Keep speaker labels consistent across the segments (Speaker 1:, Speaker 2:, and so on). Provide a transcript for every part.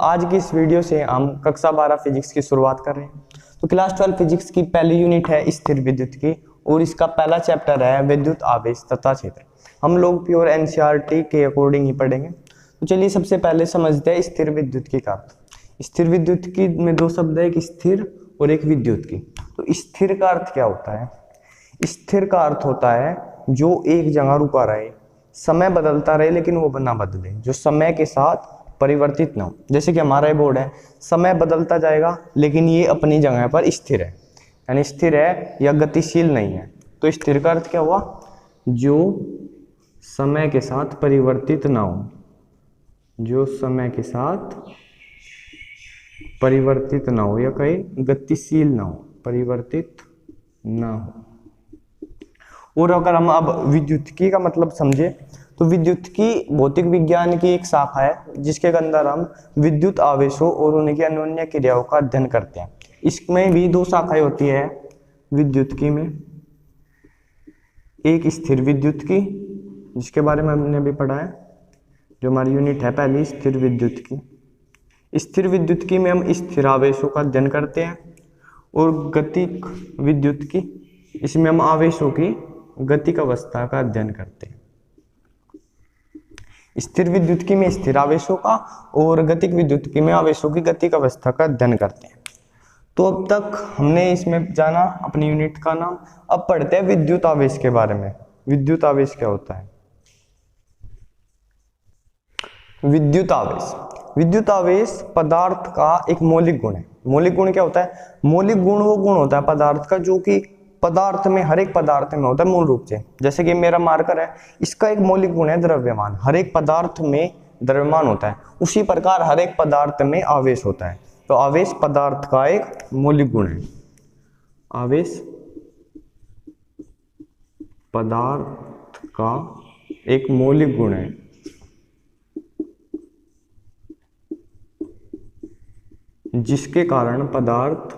Speaker 1: आज की इस वीडियो से हम कक्षा 12 फिजिक्स की शुरुआत कर रहे हैं। तो क्लास 12 फिजिक्स की पहली यूनिट है स्थिर विद्युत की और इसका पहला चैप्टर है विद्युत आवेश तथा क्षेत्र। हम लोग प्योर एनसीईआरटी के अकॉर्डिंग ही पढ़ेंगे। तो चलिए सबसे पहले समझते हैं स्थिर विद्युत की का अर्थ। स्थिर विद्युत की में दो शब्द है, एक स्थिर और एक विद्युत की। तो स्थिर का अर्थ क्या होता है? स्थिर का अर्थ होता है जो एक जगह रुका रहे, समय बदलता रहे लेकिन वो ना बदले, जो समय के साथ परिवर्तित ना हो। जैसे कि हमारा ये बोर्ड है, समय बदलता जाएगा लेकिन ये अपनी जगह पर स्थिर है, यानी स्थिर है या गतिशील नहीं है। तो स्थिर का अर्थ क्या हुआ? जो समय के साथ परिवर्तित ना हो, जो समय के साथ परिवर्तित ना हो या कहीं गतिशील ना हो, परिवर्तित ना हो। और अगर हम अब विद्युतिकी का मतलब समझे तो विद्युतिकी भौतिक विज्ञान की एक शाखा है जिसके अंदर हम विद्युत आवेशों और उनकी अन्योन्य क्रियाओं का अध्ययन करते हैं। इसमें भी दो शाखाएं होती है विद्युतिकी में, एक स्थिर विद्युतिकी जिसके बारे में हमने अभी पढ़ा है, जो हमारी यूनिट है पहली स्थिर विद्युतिकी। स्थिर विद्युतिकी में हम स्थिर आवेशों का अध्ययन करते हैं। और गतिक विद्युतिकी, इसमें हम आवेशों की गतिक अवस्था का अध्ययन करते हैं। स्थिर विद्युतिकी में स्थिर आवेशों का और गतिक विद्युतिकी में आवेशों की गतिक अवस्था का अध्ययन करते हैं। तो अब तक हमने इसमें जाना अपनी यूनिट का नाम। अब पढ़ते हैं विद्युत आवेश के बारे में। विद्युत आवेश क्या होता है? विद्युत आवेश, विद्युत आवेश पदार्थ का एक मौलिक गुण है। मौलिक गुण क्या होता है? मौलिक गुण वो गुण होता है पदार्थ का जो कि पदार्थ में, हर एक पदार्थ में होता है मूल रूप से। जैसे कि मेरा मार्कर है, इसका एक मौलिक गुण है द्रव्यमान। हर एक पदार्थ में द्रव्यमान होता है, उसी प्रकार हर एक पदार्थ में आवेश होता है। तो आवेश पदार्थ का एक मौलिक गुण है। आवेश पदार्थ का एक मौलिक गुण है जिसके कारण पदार्थ,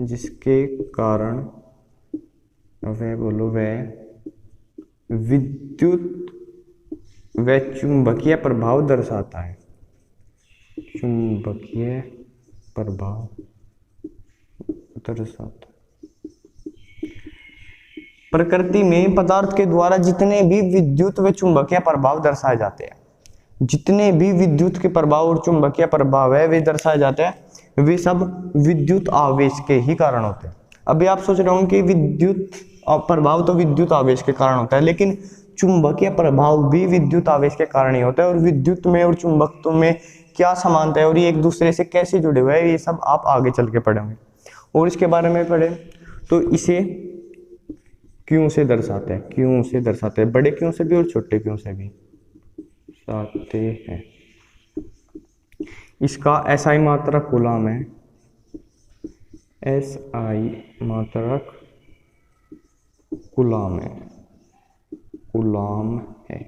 Speaker 1: जिसके कारण वह विद्युत व चुंबकीय प्रभाव दर्शाता है। चुंबकीय प्रभाव दर्शाता है। प्रकृति में पदार्थ के द्वारा जितने भी विद्युत व चुंबकीय प्रभाव दर्शाए जाते हैं, जितने भी विद्युत के प्रभाव और चुंबकीय प्रभाव है वे दर्शाए जाते हैं, वे सब विद्युत आवेश के ही कारण होते हैं। अभी आप सोच रहे होंगे कि विद्युत प्रभाव तो विद्युत आवेश के कारण होता है, लेकिन चुंबकीय प्रभाव भी विद्युत आवेश के कारण ही होता है। और विद्युत में और चुंबकत्व में क्या समानता है और ये एक दूसरे से कैसे जुड़े हुए हैं, ये सब आप आगे चल के पढ़ेंगे। और इसके बारे में पढ़े तो इसे क्यों से दर्शाते हैं, क्यों से दर्शाते हैं, बड़े क्यों से भी और छोटे क्यों से भी दर्शाते हैं। इसका एसआई मात्रक कूलाम है, एसआई मात्रक कूलाम है, कूलाम है।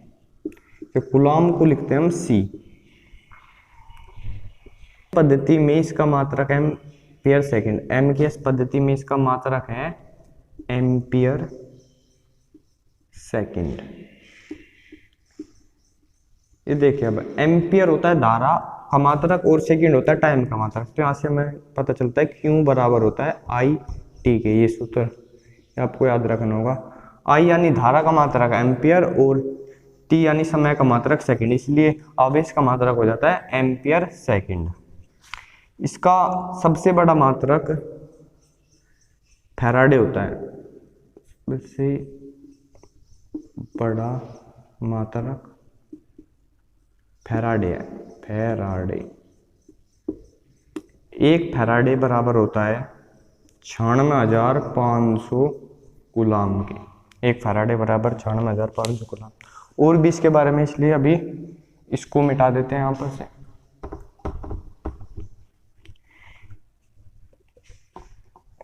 Speaker 1: तो कूलाम को लिखते हैं हम सी। पद्धति में इसका मात्रक है एम्पियर सेकंड। एम की एस पद्धति में इसका मात्रक है एम्पियर सेकंड। ये देखिए, अब एम्पियर होता है धारा का मात्रक और सेकंड होता है टाइम का मात्रक। तो यहाँ से हमें पता चलता है क्यू बराबर होता है आई टी के। ये सूत्र आपको याद रखना होगा। आई यानी धारा का मात्रक एम्पियर और टी यानी समय का मात्रक सेकंड, इसलिए आवेश का मात्रक हो जाता है एम्पियर सेकंड। इसका सबसे बड़ा मात्रक फैराडे होता है, सबसे बड़ा मात्रक फैराडे है, फैराडे। एक फैराडे बराबर होता है 96,500 कूलाम के। एक फैराडे बराबर 96,500 कूलाम। और भी इसके बारे में, इसलिए अभी इसको मिटा देते हैं यहाँ पर से।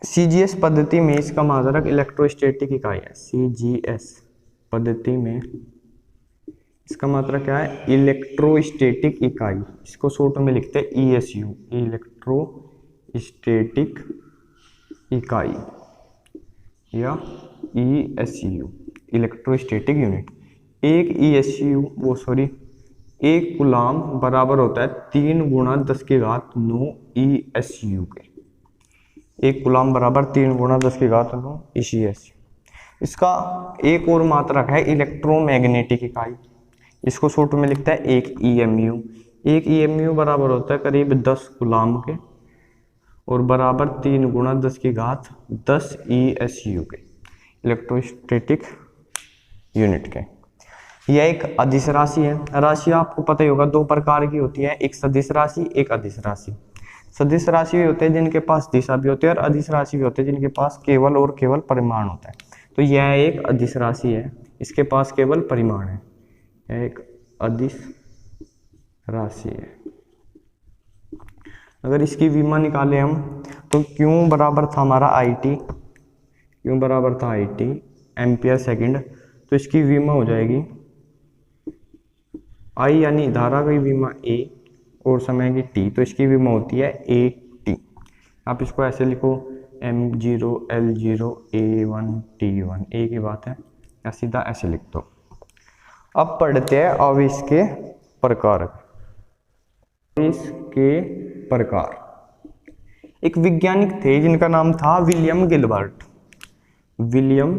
Speaker 1: सीजीएस पद्धति में इसका मात्रक इलेक्ट्रोस्टैटिक इकाई है। सीजीएस पद्धति में इसका मात्रक क्या है? इलेक्ट्रोस्टैटिक इकाई। इसको शॉर्ट में लिखते हैं ईएसयू, इलेक्ट्रोस्टैटिक इकाई या ईएसयू, इलेक्ट्रोस्टैटिक यूनिट। एक ईएसयू 1 कूलाम बराबर होता है 3 गुणा 10 की घात 9 ESU के। 1 कूलाम बराबर 3 गुणा 10 की घात 9 ESU। इसका एक और मात्रक है इलेक्ट्रोमैग्नेटिक इकाई, इसको शॉर्ट में लिखता है 1 EMU। 1 EMU बराबर होता है करीब 10 कूलाम के और बराबर 3 गुणा 10 की घात 10 ESU के, इलेक्ट्रोस्टैटिक यूनिट के। यह एक अदिश राशि है। राशि आपको पता ही होगा 2 प्रकार की होती है, एक सदिश राशि, एक अदिश राशि। सदिश राशि भी होते हैं जिनके पास दिशा भी होती है और अदिश राशि भी होते हैं जिनके पास केवल और केवल परिमाण होता है। तो यह एक अदिश राशि है, इसके पास केवल परिमाण है, यह एक अदिश राशि है। अगर इसकी विमा निकाले हम तो क्यों बराबर था हमारा IT, क्यों बराबर था IT एम्पियर सेकंड, तो इसकी विमा हो जाएगी I यानी धारा की विमा A और समय की T, तो इसकी विमा होती है AT। आप इसको ऐसे लिखो M0 L0 A1 T1, एक ही बात है, या सीधा ऐसे लिख दो। अब पढ़ते हैं आवेश के प्रकार। आवेश के प्रकार। एक वैज्ञानिक थे जिनका नाम था विलियम गिलबर्ट। विलियम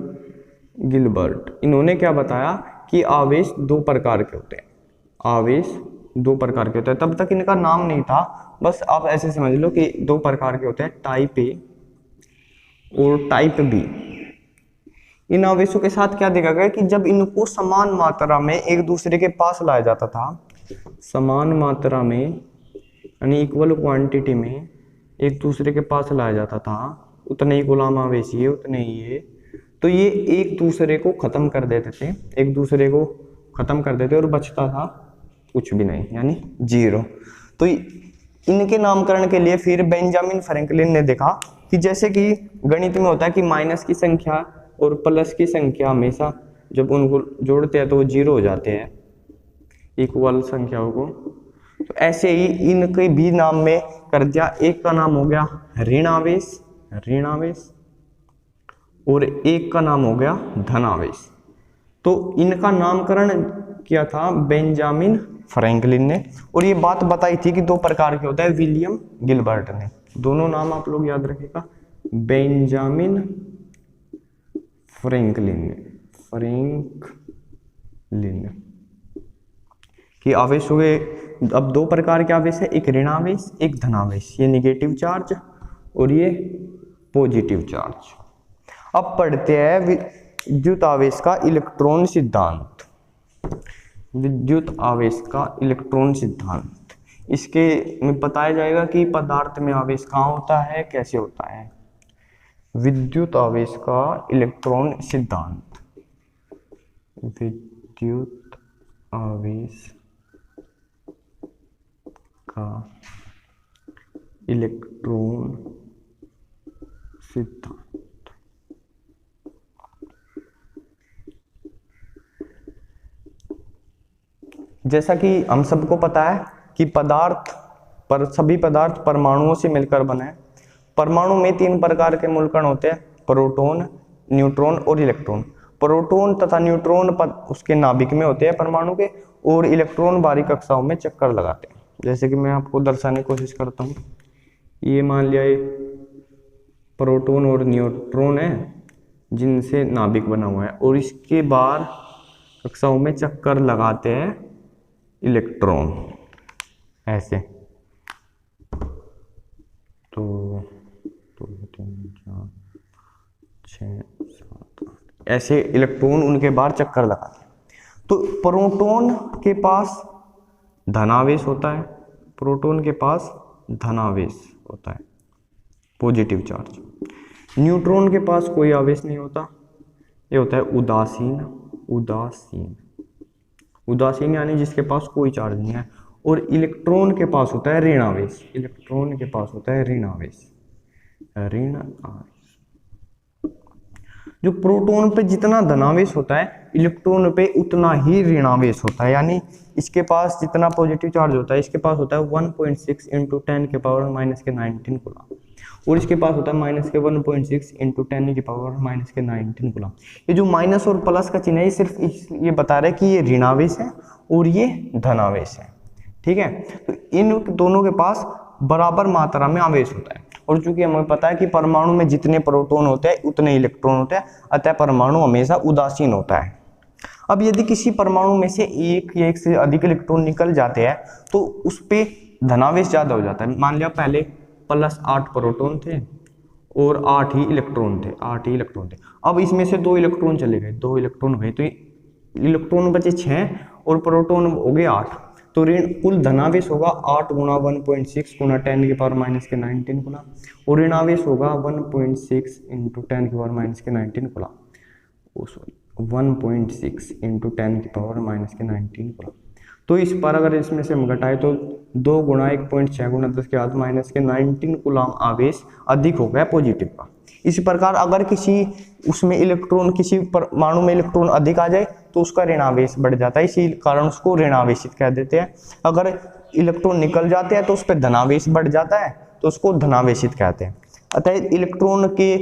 Speaker 1: गिलबर्ट, इन्होंने क्या बताया कि आवेश 2 प्रकार के होते हैं। आवेश 2 प्रकार के होते हैं, तब तक इनका नाम नहीं था, बस आप ऐसे समझ लो कि 2 प्रकार के होते हैं, टाइप A और टाइप B। इन आवेशों के साथ क्या देखा गया कि जब इनको समान मात्रा में एक दूसरे के पास लाया जाता था, समान मात्रा में यानी इक्वल क्वांटिटी में एक दूसरे के पास लाया जाता था, उतने ही गुलाम आवेश ये, उतने ही ये, तो ये एक दूसरे को खत्म कर देते थे, एक दूसरे को खत्म कर देते और बचता था कुछ भी नहीं, यानी 0। तो इनके नामकरण के लिए फिर बेंजामिन फ्रैंकलिन ने देखा कि जैसे कि गणित में होता है कि माइनस की संख्या और प्लस की संख्या हमेशा जब उनको जोड़ते हैं तो वो 0 हो जाते हैं, इक्वल संख्याओं को, तो ऐसे ही इनके भी नाम में कर दिया। एक का नाम हो गया ऋण आवेश, ऋण आवेश, और एक का नाम हो गया धन आवेश। तो इनका नामकरण किया था बेंजामिन फ्रैंकलिन ने, और ये बात बताई थी कि 2 प्रकार के होता है विलियम गिलबर्ट ने। दोनों नाम आप लोग याद रखिएगा, बेंजामिन फ्रैंकलिन, फ्रैंकलिन कि आवेश हुए। अब 2 प्रकार के आवेश है, एक ऋण आवेश, एक धन आवेश, ये निगेटिव चार्ज और ये पॉजिटिव चार्ज। अब पढ़ते हैं विद्युत आवेश का इलेक्ट्रॉन सिद्धांत। विद्युत आवेश का इलेक्ट्रॉन सिद्धांत, इसके में बताया जाएगा कि पदार्थ में आवेश कहाँ होता है, कैसे होता है। विद्युत आवेश का इलेक्ट्रॉन सिद्धांत। विद्युत आवेश का इलेक्ट्रॉन सिद्धांत। जैसा कि हम सबको पता है कि सभी पदार्थ परमाणुओं से मिलकर बने हैं। परमाणु में 3 प्रकार के मूलकण होते हैं, प्रोटॉन, न्यूट्रॉन और इलेक्ट्रॉन। प्रोटॉन तथा न्यूट्रॉन उसके नाभिक में होते हैं परमाणु के, और इलेक्ट्रॉन बाहरी कक्षाओं में चक्कर लगाते हैं। जैसे कि मैं आपको दर्शाने की कोशिश करता हूँ, ये मान लिया ये प्रोटॉन और न्यूट्रॉन है जिनसे नाभिक बना हुआ है, और इसके बाहर कक्षाओं में चक्कर लगाते हैं इलेक्ट्रॉन, ऐसे। तो 2 3 4 6 7 ऐसे इलेक्ट्रॉन उनके बाहर चक्कर लगाते हैं। तो प्रोटॉन के पास धनावेश होता है, प्रोटॉन के पास धनावेश होता है, पॉजिटिव चार्ज। न्यूट्रॉन के पास कोई आवेश नहीं होता, ये होता है उदासीन। उदासीन, उदासीन यानी जिसके पास कोई चार्ज नहीं है। और इलेक्ट्रॉन के पास होता है ऋण आवेश, इलेक्ट्रॉन के पास होता है ऋण आवेश, ऋण आवेश। जो प्रोटॉन पे जितना धनावेश होता है, इलेक्ट्रॉन पे उतना ही ऋणावेश होता है, यानी इसके पास जितना पॉजिटिव चार्ज होता है इसके पास होता है 1.6 × 10⁻⁻⁹ कूलम। और इसके पास होता है माइनस के 1.6 इंटू 10 की पावर माइनस के 19 गुना। ये जो माइनस और प्लस का चिन्ह है ये सिर्फ ये बता रहा है कि ये ऋणावेश है और ये धनावेश है, ठीक है। तो इन दोनों के पास बराबर मात्रा में आवेश होता है, और चूंकि हमें पता है कि परमाणु में जितने प्रोटॉन होते हैं उतने इलेक्ट्रॉन होते हैं, अतः परमाणु हमेशा उदासीन होता है। अब यदि किसी परमाणु में से एक या एक से अधिक इलेक्ट्रॉन निकल जाते हैं तो उस पे धनावेश ज्यादा हो जाता है। मान लिया पहले +8 प्रोटॉन थे और 8 ही इलेक्ट्रॉन थे, अब इसमें से 2 इलेक्ट्रॉन चले गए, 2 इलेक्ट्रॉन गए तो इलेक्ट्रॉन बचे 6 और प्रोटॉन हो गए 8, तो कुल धनावेश होगा 8 गुना 1.6 गुना 10 की पावर माइनस के 19 गुना, और ऋणावेश होगा 1.6 इंटू 10 की पावर माइनस के 19 गुना, 1.6 इंटू 10 की पावर माइनस के 19 गुना। तो इस पर अगर इसमें से हम घटाए तो 2 गुना 1.6 गुना 10 के बाद माइनस के 19 कूलम आवेश अधिक हो गया पॉजिटिव का। इसी प्रकार अगर किसी उसमें इलेक्ट्रॉन, किसी परमाणु में इलेक्ट्रॉन अधिक आ जाए तो उसका ऋणावेश बढ़ जाता है, इसी कारण उसको ऋणावेशित कह देते हैं। अगर इलेक्ट्रॉन निकल जाते हैं तो उस पर धनावेश बढ़ जाता है तो उसको धनावेशित कहते हैं। अतः इलेक्ट्रॉन के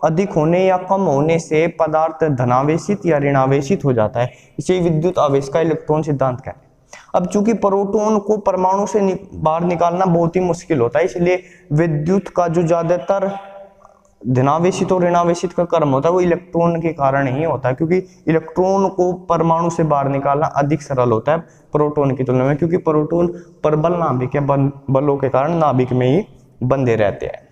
Speaker 1: अधिक होने या कम होने से पदार्थ धनावेशित या ऋणावेशित हो जाता है, इसे विद्युत आवेश का इलेक्ट्रॉन सिद्धांत कहते हैं। अब चूंकि प्रोटॉन को परमाणु से बाहर निकालना बहुत ही मुश्किल होता है, इसलिए विद्युत का जो ज्यादातर धनावेशित और ऋणावेशित का कर्म होता है वो इलेक्ट्रॉन के कारण ही होता है, क्योंकि इलेक्ट्रॉन को परमाणु से बाहर निकालना अधिक सरल होता है प्रोटॉन की तुलना में, क्योंकि प्रोटॉन प्रबल नाभिक या बलों के कारण नाभिक में ही बंधे रहते हैं,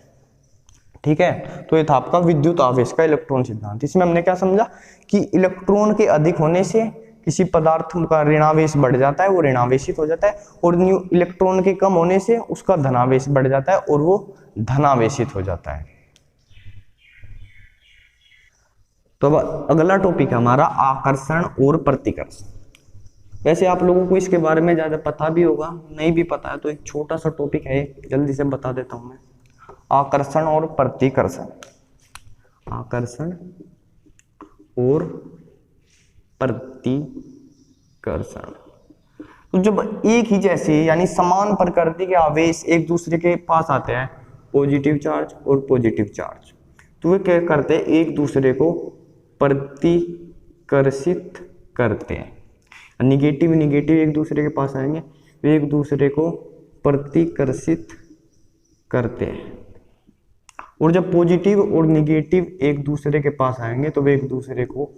Speaker 1: ठीक है। तो ये था आपका विद्युत आवेश का इलेक्ट्रॉन सिद्धांत। इसमें हमने क्या समझा कि इलेक्ट्रॉन के अधिक होने से किसी पदार्थ का ऋणावेश बढ़ जाता है, वो ऋणावेशित हो जाता है, और इलेक्ट्रॉन के कम होने से उसका धनावेश बढ़ जाता है और वो धनावेशित हो जाता है। तो अब अगला टॉपिक है हमारा आकर्षण और प्रतिकर्षण। वैसे आप लोगों को इसके बारे में ज्यादा पता भी होगा, नहीं भी पता है तो एक छोटा सा टॉपिक है, जल्दी से बता देता हूं मैं। आकर्षण और प्रतिकर्षण, आकर्षण और प्रतिकर्षण। तो जब एक ही जैसे यानी समान प्रकृति के आवेश एक दूसरे के पास आते हैं, पॉजिटिव चार्ज और पॉजिटिव चार्ज, तो वे क्या करते हैं, एक दूसरे को प्रतिकर्षित करते हैं। निगेटिव निगेटिव एक दूसरे के पास आएंगे, वे एक दूसरे को प्रतिकर्षित करते हैं, और जब पॉजिटिव और निगेटिव एक दूसरे के पास आएंगे तो वे एक दूसरे को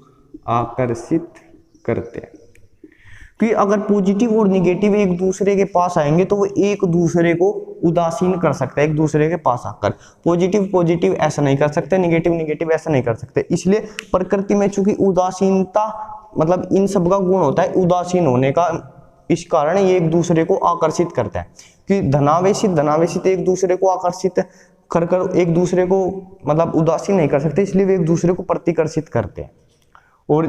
Speaker 1: आकर्षित करते हैं। कि अगर पॉजिटिव और निगेटिव एक दूसरे के पास आएंगे तो वो एक दूसरे को उदासीन कर सकते हैं, एक दूसरे के पास आकर। पॉजिटिव पॉजिटिव ऐसा नहीं कर सकते, निगेटिव निगेटिव ऐसा नहीं कर सकते। इसलिए प्रकृति में चूंकि उदासीनता मतलब इन सब का गुण होता है उदासीन होने का, इस कारण ये एक दूसरे को आकर्षित करता है। कि धनावेशित धनावेशित एक दूसरे को आकर्षित कर एक दूसरे को मतलब उदासीन नहीं कर सकते, इसलिए वे एक दूसरे को प्रतिकर्षित करते हैं, और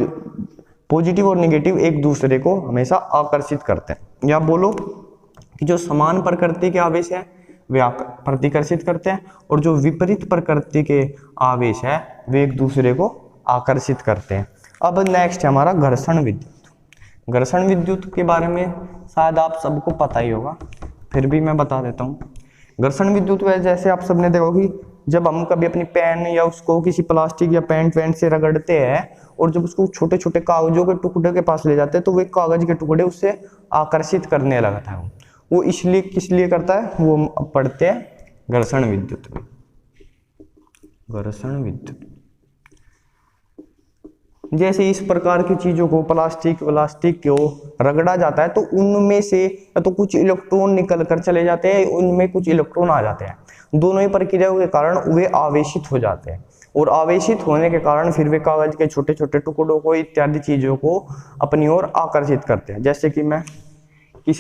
Speaker 1: पॉजिटिव और नेगेटिव एक दूसरे को हमेशा आकर्षित करते हैं। या बोलो कि जो समान प्रकृति के आवेश है वे प्रतिकर्षित करते हैं, और जो विपरीत प्रकृति के आवेश है वे एक दूसरे को आकर्षित करते हैं। अब नेक्स्ट है हमारा घर्षण विद्युत। घर्षण विद्युत के बारे में शायद आप सबको पता ही होगा, फिर भी मैं बता देता हूँ। घर्षण विद्युत जैसे आप सबने देखा कि जब हम कभी अपनी पेन या उसको किसी प्लास्टिक या पेंट वेंट से रगड़ते हैं और जब उसको छोटे छोटे कागजों के टुकड़े के पास ले जाते हैं तो वे कागज के टुकड़े उससे आकर्षित करने लगता है। वो इसलिए किस लिए करता है, वो पढ़ते हैं घर्षण विद्युत में। घर्षण विद्युत जैसे इस प्रकार की चीजों को प्लास्टिक को रगड़ा जाता है तो उनमें से या तो कुछ इलेक्ट्रॉन निकल कर चले जाते हैं, उनमें कुछ इलेक्ट्रॉन आ जाते हैं। दोनों ही प्रक्रियाओं के कारण वे आवेशित हो जाते हैं, और आवेशित होने के कारण फिर वे कागज के छोटे छोटे टुकड़ों को इत्यादि चीजों को अपनी ओर आकर्षित करते हैं। जैसे कि मैं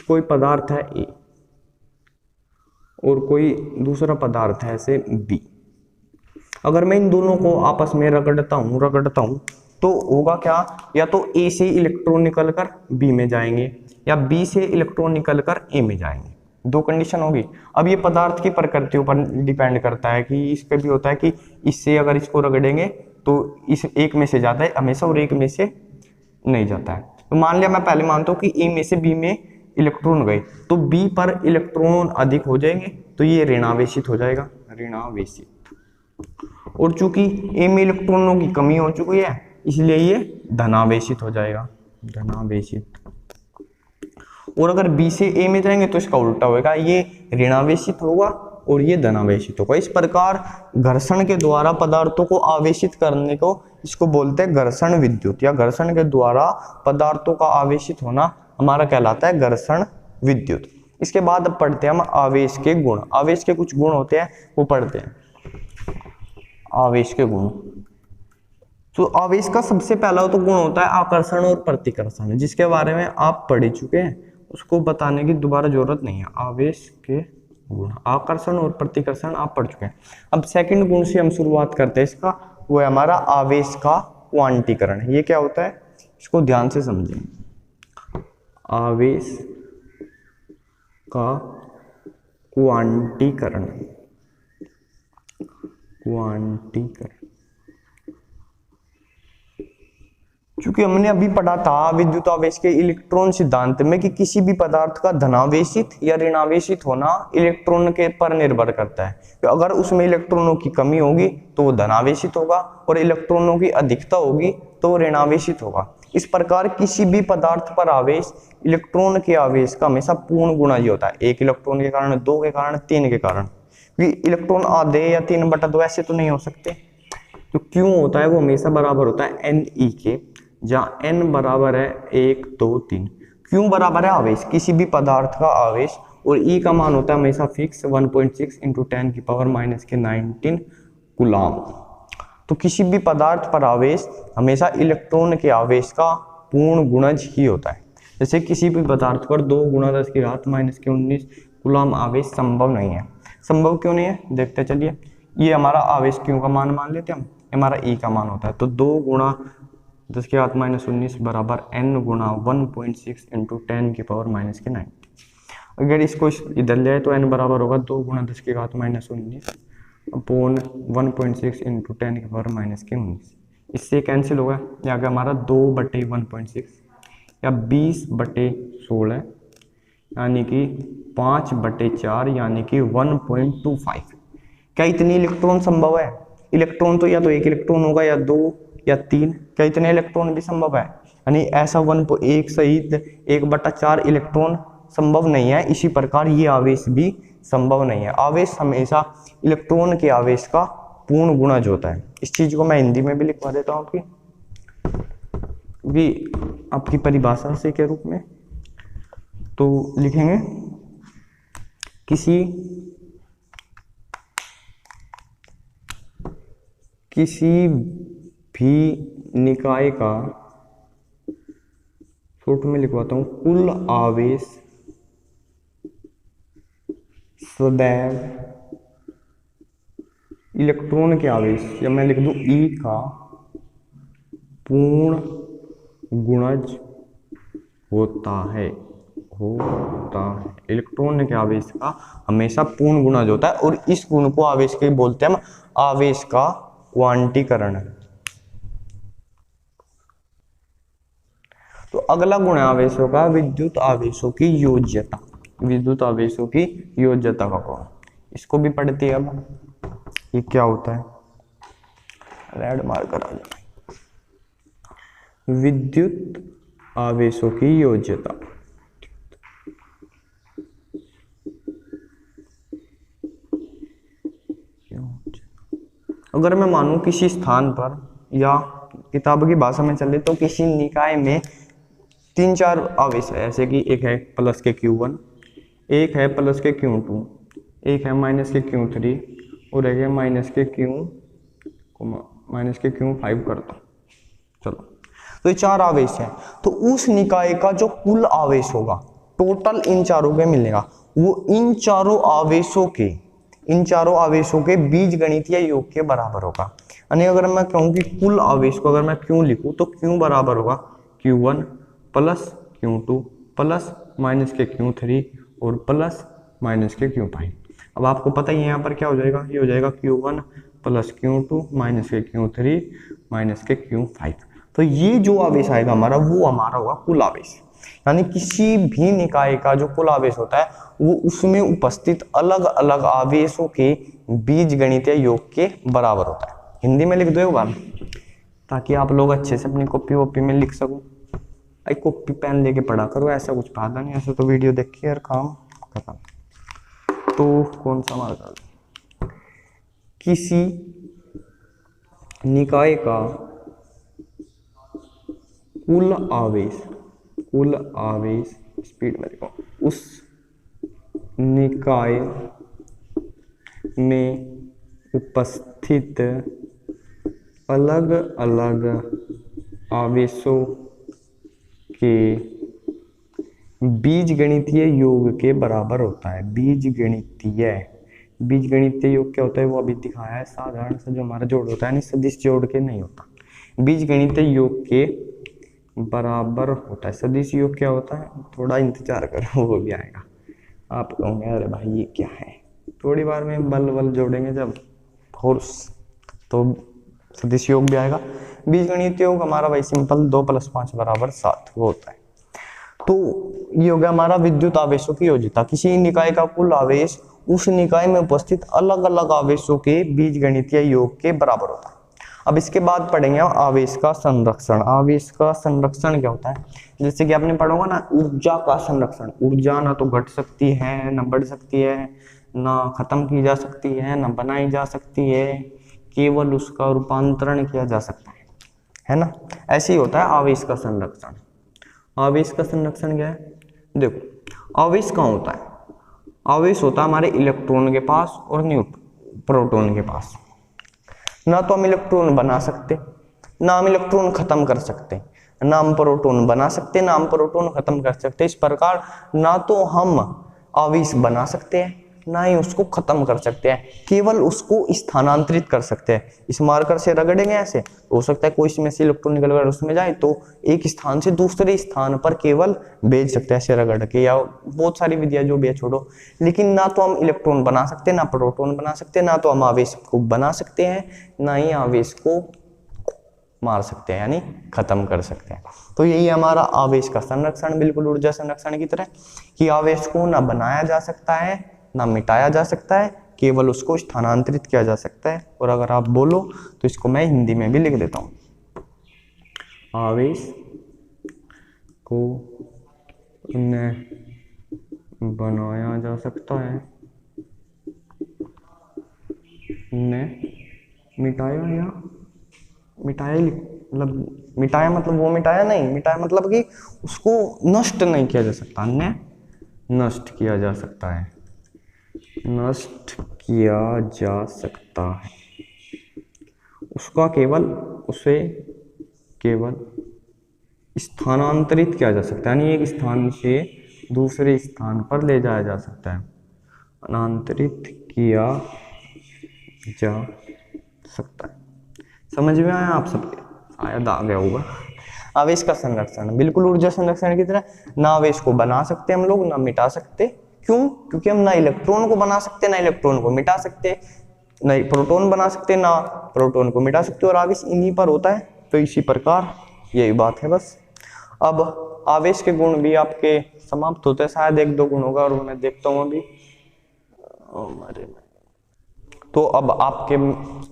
Speaker 1: कोई पदार्थ है ए और कोई दूसरा पदार्थ है ऐसे बी, अगर मैं इन दोनों को आपस में रगड़ता हूँ तो होगा क्या, या तो ए से इलेक्ट्रॉन निकलकर बी में जाएंगे या बी से इलेक्ट्रॉन निकलकर ए में जाएंगे। दो कंडीशन होगी। अब ये पदार्थ की प्रकृतियों पर डिपेंड करता है कि इसका भी होता है कि इससे अगर इसको रगड़ेंगे तो इस एक में से जाता है हमेशा और एक में से नहीं जाता है। तो मान लिया मैं पहले मानता हूँ कि ए में से बी में इलेक्ट्रॉन गए तो बी पर इलेक्ट्रॉन अधिक हो जाएंगे तो ये ऋणावेशित हो जाएगा, ऋणावेशित। और चूंकि ए में इलेक्ट्रॉनों की कमी हो चुकी है इसलिए ये धनावेशित हो जाएगा, धनावेशित। और अगर बी से ए में जाएंगे तो इसका उल्टा होगा, ये ऋणावेशित होगा और ये धनावेशित होगा। इस प्रकार घर्षण के द्वारा पदार्थों को आवेशित करने को इसको बोलते हैं घर्षण विद्युत, या घर्षण के द्वारा पदार्थों का आवेशित होना हमारा कहलाता है घर्षण विद्युत। इसके बाद अब पढ़ते हैं हम आवेश के गुण। आवेश के कुछ गुण होते हैं वो पढ़ते हैं, आवेश के गुण। तो आवेश का सबसे पहला तो गुण होता है आकर्षण और प्रतिकर्षण, जिसके बारे में आप पढ़ चुके हैं, उसको बताने की दोबारा जरूरत नहीं है। आवेश के गुण, आकर्षण और प्रतिकर्षण आप पढ़ चुके हैं। अब सेकंड गुण से हम शुरुआत करते हैं इसका, वो है हमारा आवेश का क्वांटीकरण। ये क्या होता है इसको ध्यान से समझें। आवेश का क्वांटीकरण, क्वांटीकरण चूंकि हमने अभी पढ़ा था विद्युत आवेश के इलेक्ट्रॉन सिद्धांत में कि किसी भी पदार्थ का धनावेशित या ऋणावेशित होना इलेक्ट्रॉन के पर निर्भर करता है। तो अगर उसमें इलेक्ट्रॉनों की कमी होगी तो वो धनावेशित होगा और इलेक्ट्रॉनों की अधिकता होगी तो वो ऋणावेशित होगा। इस प्रकार किसी भी पदार्थ पर आवेश इलेक्ट्रॉन के आवेश का हमेशा पूर्ण गुणा ही होता है, एक इलेक्ट्रॉन के कारण, दो के कारण, तीन के कारण। क्योंकि इलेक्ट्रॉन आधे या 3/2 ऐसे तो नहीं हो सकते, तो क्यों होता है वो हमेशा बराबर होता है Ne के, जहाँ n बराबर है 1 2 3। क्यों बराबर है आवेश, किसी भी पदार्थ का आवेश, और E का मान होता है हमेशा फिक्स 1.6 × 10⁻⁻19 कूलाम। तो किसी भी पदार्थ पर आवेश हमेशा इलेक्ट्रॉन के आवेश का पूर्ण गुणज ही होता है। जैसे किसी भी पदार्थ पर 2 × 10⁻⁻19 कूलाम आवेश संभव नहीं है। संभव क्यों नहीं है देखते चलिए। ये हमारा आवेश क्यों का मान लेते हैं हम, हमारा E का मान होता है, तो 2 × 10⁻⁻19 बराबर n × 1.6 × 10⁻⁻⁹। अगर इसको इधर ले आए तो n बराबर होगा 2 × 10⁻⁻19 अपॉन 1.6 × 10⁻⁻�19। इससे कैंसिल होगा, यहाँ हमारा 2/1.6 या 20/16 यानी कि 5/4 यानी कि 1.25। क्या इतनी इलेक्ट्रॉन संभव है? इलेक्ट्रॉन तो या तो 1 इलेक्ट्रॉन होगा या 2 या 3, क्या इतने इलेक्ट्रॉन भी संभव है? यानी ऐसा 1 सहित 1/4 इलेक्ट्रॉन संभव नहीं है। इसी प्रकार ये आवेश भी संभव नहीं है। आवेश हमेशा इलेक्ट्रॉन के आवेश का पूर्ण गुणज होता है। इस चीज को मैं हिंदी में भी लिखवा देता हूँ आपकी परिभाषा से के रूप में। तो लिखेंगे किसी भी निकाय का, शॉर्ट में लिखवाता हूं, कुल आवेश सदैव इलेक्ट्रॉन के आवेश, या मैं लिख दूं E का पूर्ण गुणज होता है। इलेक्ट्रॉन के आवेश का हमेशा पूर्ण गुणज होता है, और इस गुण को आवेश के बोलते हैं हम आवेश का क्वांटीकरण। तो अगला गुण है आवेशों का विद्युत आवेशों की योज्यता। विद्युत आवेशों की योज्यता का गुण, इसको भी पढ़ते हैं। अब ये क्या होता है, रेड मार्कर आ जाए। विद्युत आवेशों की योज्यता, अगर मैं मानूं किसी स्थान पर, या किताब की भाषा में चले तो किसी निकाय में 3-4 आवेश है, ऐसे कि एक है प्लस के Q1, एक है प्लस के Q2, एक है माइनस के Q3 और एक है माइनस के Q5 करता हूँ। चलो, तो ये 4 आवेश हैं। तो उस निकाय का जो कुल आवेश होगा टोटल इन चारों के मिलेगा, वो इन चारों आवेशों के बीजगणितीय योग के बराबर होगा। यानी अगर मैं कहूँ कि कुल आवेश को अगर मैं Q लिखूँ तो Q बराबर होगा Q1 plus Q2 plus minus के Q3 और प्लस माइनस के Q5। अब आपको पता ही है यहाँ पर क्या हो जाएगा, ये हो जाएगा Q1 प्लस Q2 माइनस के Q3 माइनस के Q5। तो ये जो आवेश आएगा हमारा, वो हमारा होगा कुल आवेश। यानी किसी भी निकाय का जो कुल आवेश होता है वो उसमें उपस्थित अलग अलग आवेशों के बीजगणितीय योग के बराबर होता है। हिंदी में लिख दो एक बार ताकि आप लोग अच्छे से अपनी कॉपी वॉपी में लिख सको। एक कॉपी पेन लेके पढ़ा करो, ऐसा कुछ फायदा नहीं, ऐसा तो वीडियो देख के यार काम खत्म। तो कौन सा मार्ग, किसी निकाय का कुल आवेश स्पीड में देखो, उस निकाय में उपस्थित अलग अलग आवेशों के बीजगणितीय योग के बराबर होता है। बीजगणितीय योग क्या होता है वो अभी दिखाया है। साधारण सा जो हमारा जोड़ होता है नहीं, सदिश जोड़ के नहीं होता, बीजगणितीय योग के बराबर होता है। सदिश योग क्या होता है, थोड़ा इंतजार करो वो भी आएगा। आप कहोगे अरे भाई ये क्या है, थोड़ी बार में बल जोड़ेंगे जब फोर्स तो सदिश योग भी आएगा। बीजगणितीय योग हमारा भाई सिंपल 2 + 5 = 7 वो होता है। तो ये हो गया हमारा विद्युत आवेशों की योज्यता। किसी निकाय का कुल आवेश उस निकाय में उपस्थित अलग अलग आवेशों के बीजगणितीय योग के बराबर होता है। अब इसके बाद पढ़ेंगे आवेश का संरक्षण। आवेश का संरक्षण क्या होता है, जैसे कि आपने पढ़ा होगा ना ऊर्जा का संरक्षण। ऊर्जा ना तो घट सकती है, ना बढ़ सकती है, ना खत्म की जा सकती है, ना बनाई जा सकती है, केवल उसका रूपांतरण किया जा सकता है ना। ऐसे ही होता है आवेश का संरक्षण। आवेश का संरक्षण क्या है, देखो आवेश कहाँ होता है, आवेश होता है हमारे इलेक्ट्रॉन के पास और प्रोटॉन के पास। ना तो हम इलेक्ट्रॉन बना सकते, ना हम इलेक्ट्रॉन खत्म कर सकते, ना हम प्रोटॉन बना सकते, ना हम प्रोटॉन खत्म कर सकते। इस प्रकार ना तो हम आवेश बना सकते हैं, ना ही उसको खत्म कर सकते हैं, केवल उसको स्थानांतरित कर सकते हैं। इस मार्कर से रगड़ेंगे ऐसे तो हो सकता है कोई इसमें से इलेक्ट्रॉन निकल कर उसमें जाए तो एक स्थान से दूसरे स्थान पर केवल भेज सकते हैं ऐसे रगड़ के, या बहुत सारी विधियां जो भी है छोड़ो। लेकिन ना तो हम इलेक्ट्रॉन बना सकते, ना प्रोटॉन बना सकते, ना तो हम आवेश को बना सकते हैं, ना ही आवेश को मार सकते हैं यानी खत्म कर सकते हैं। तो यही हमारा आवेश का संरक्षण, बिल्कुल ऊर्जा संरक्षण की तरह, कि आवेश को ना बनाया जा सकता है ना मिटाया जा सकता है, केवल उसको स्थानांतरित किया जा सकता है। और अगर आप बोलो तो इसको मैं हिंदी में भी लिख देता हूं, आवेश को न बनाया जा सकता है न मिटाया मतलब वो मिटाया नहीं, मिटाया मतलब कि उसको नष्ट नहीं किया जा सकता, न नष्ट किया जा सकता है, नष्ट किया जा सकता है। उसका उसे केवल स्थानांतरित किया जा सकता है, यानी एक स्थान से दूसरे स्थान पर ले जाया जा सकता है, स्थानांतरित किया जा सकता है। समझ में आया आप सबके, शायद आ गया होगा। आवेश का संरक्षण बिल्कुल ऊर्जा संरक्षण की तरह, ना आवेश को बना सकते हम लोग, ना मिटा सकते। क्यों? क्योंकि हम ना इलेक्ट्रॉन को बना सकते, ना इलेक्ट्रॉन को मिटा सकते, ना प्रोटॉन बना सकते, ना प्रोटॉन को मिटा सकते, और आवेश इन्हीं पर होता है। तो इसी प्रकार यही बात है बस। अब आवेश के गुण भी आपके समाप्त होते हैं, शायद 1-2 गुण होगा और मैं देखता हूँ अभी। तो अब आपके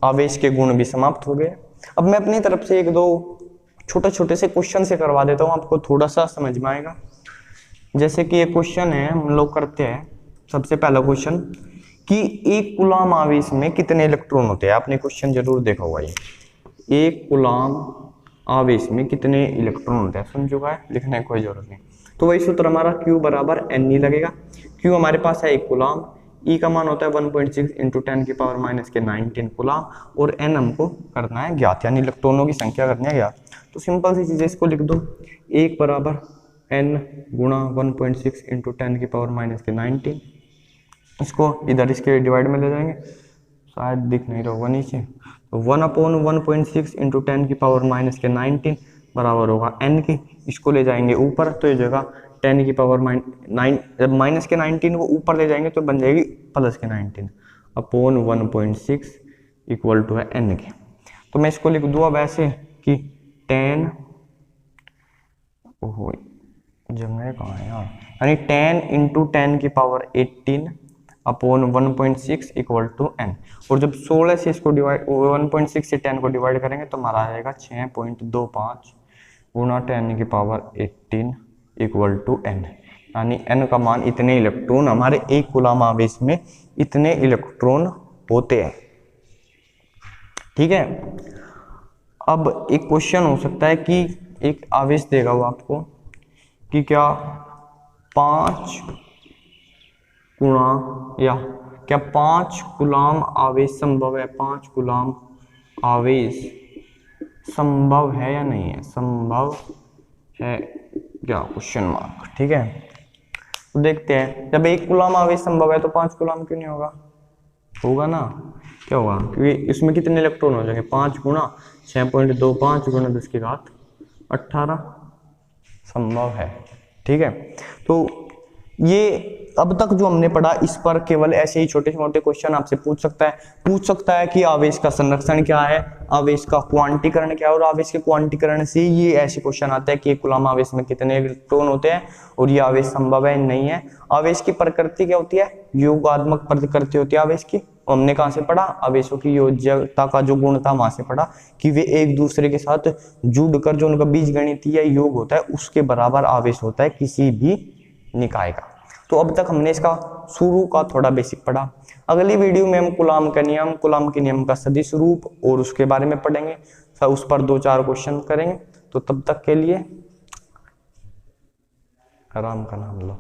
Speaker 1: आवेश के गुण भी समाप्त हो गए। अब मैं अपनी तरफ से 1-2 छोटे से क्वेश्चन से करवा देता हूँ, आपको थोड़ा सा समझ में आएगा। जैसे कि एक क्वेश्चन है, हम लोग करते हैं सबसे पहला क्वेश्चन कि एक कूलाम आवेश में कितने इलेक्ट्रॉन होते हैं। आपने क्वेश्चन जरूर देखा होगा ये, एक कूलाम आवेश में कितने इलेक्ट्रॉन होते हैं। सुन चुका है, लिखने की कोई जरूरत नहीं। तो वही सूत्र हमारा Q = N लगेगा। Q हमारे पास है एक कूलाम, E का मान होता है 1.6 × 10⁻⁻⁻19 कूलाम, और N हमको करना है ज्ञात, यानी इलेक्ट्रॉनों की संख्या करनी है ज्ञात। तो सिंपल सी चीज़ है, इसको लिख दो 1 = N × 1.6 × 10⁻⁻19। इसको इधर इसके डिवाइड में ले जाएंगे, शायद दिख नहीं रहा होगा नीचे। तो 1/1.6 × 10⁻⁻19 बराबर होगा N की। इसको ले जाएंगे ऊपर तो ये जगह 10⁻9, जब -19 को ऊपर ले जाएंगे तो बन जाएगी +19 अपॉन 1.6 = N के। तो मैं इसको लिख दूँ अब ऐसे कि 10 जगह कहाँ है यार, यानी 10 इंटू 10 की power 18 upon 1.6 equal to n। और जब 16 से इसको डिवाइड 1.6 से 10 को डिवाइड करेंगे तो हमारा आ जाएगा 6.25 गुना 10 की पावर 18 इक्वल टू n, यानी n का मान इतने इलेक्ट्रॉन, हमारे एक कूलम आवेश में इतने इलेक्ट्रॉन होते हैं। ठीक है। अब एक क्वेश्चन हो सकता है कि एक आवेश देगा वो आपको कि क्या 5 कूलम आवेश संभव है, 5 कूलम आवेश संभव है या नहीं है, संभव है क्या, क्वेश्चन मार्क। ठीक है, तो देखते हैं, जब 1 कूलम आवेश संभव है तो 5 कूलम क्यों नहीं होगा, होगा ना, क्या होगा, क्योंकि इसमें कितने इलेक्ट्रॉन हो जाएंगे, 5 गुना 6.25 गुना 10 की घात 18 संभव है। ठीक है, तो ये अब तक जो हमने पढ़ा इस पर केवल ऐसे ही छोटे मोटे क्वेश्चन आपसे पूछ सकता है कि आवेश का संरक्षण क्या है, आवेश का क्वांटीकरण क्या है, और आवेश के क्वांटीकरण से ये ऐसे क्वेश्चन आता है कि एक कूलम आवेश में कितने इलेक्ट्रॉन होते हैं और ये आवेश संभव है नहीं है। आवेश की प्रकृति क्या होती है, योगात्मक प्रकृति होती है आवेश की। हमने कहाँ से पढ़ा, आवेशों की योज्यता का जो गुण था वहां से पढ़ा कि वे एक दूसरे के साथ जुड़कर जो उनका बीजगणितीय योग होता है उसके बराबर आवेश होता है किसी भी निकाय का। तो अब तक हमने इसका शुरू का थोड़ा बेसिक पढ़ा। अगली वीडियो में हम कूलम के नियम का सदिश रूप और उसके बारे में पढ़ेंगे, उस पर 2-4 क्वेश्चन करेंगे। तो तब तक के लिए आराम का नाम लो।